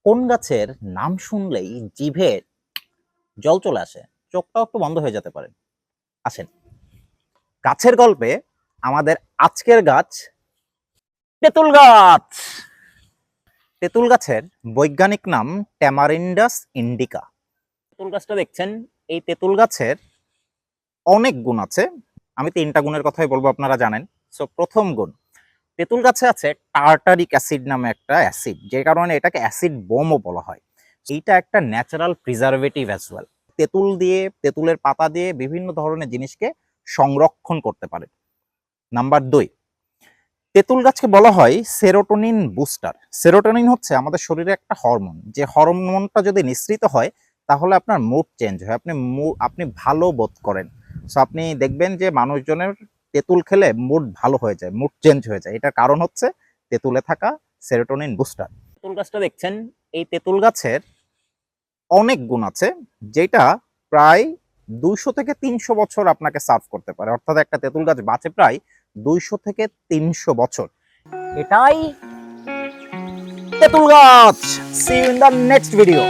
কোন গাছের নাম শুনলেই জিভে জল চলে আসে, চোখটাও একটু বন্ধ হয়ে যেতে পারে? আসেন, গাছের গল্পে আমাদের আজকের গাছ তেঁতুল গাছ। তেঁতুল গাছের বৈজ্ঞানিক নাম ট্যামারিন্ডাস ইন্ডিকা। তেঁতুল গাছটা দেখছেন, এই তেঁতুল গাছের অনেক গুণ আছে। আমি 3টা গুণের কথাই বলবো, আপনারা জানেন। সো প্রথম গুণ, তেঁতুল গাছে আছে টার্টারিক অ্যাসিড নামে একটা অ্যাসিড, যে কারণে এটাকে অ্যাসিড বোমও বলা হয়। এইটা একটা ন্যাচারাল প্রিজারভেটিভ অ্যাজ ওয়েল। তেঁতুল দিয়ে, তেঁতুলের পাতা দিয়ে বিভিন্ন ধরনের জিনিসকে সংরক্ষণ করতে পারে। নাম্বার 2, তেঁতুল গাছকে বলা হয় সেরোটোনিন বুস্টার। সেরোটোনিন হচ্ছে আমাদের শরীরে একটা হরমোন, যে হরমোনটা যদি নিঃসৃত হয় তাহলে আপনার মুড চেঞ্জ হয়, আপনি ভালো বোধ করেন। সো আপনি দেখবেন যে মানুষজনের তেঁতুল খেলে মুড ভালো হয়ে যায়, মুড চেঞ্জ হয়ে যায়। এটার কারণ হচ্ছে তেঁতুলে থাকা সেরোটোনিন বুস্টার। তেঁতুল গাছটা দেখছেন, এই তেঁতুল গাছের অনেক গুণ আছে, যেটা প্রায় 200 থেকে 300 বছর আপনাকে সার্ভ করতে পারে। অর্থাৎ একটা তেঁতুল গাছ বাঁচে প্রায় 200 থেকে 300 বছর। এটাই তেঁতুল গাছ। See you in the next video.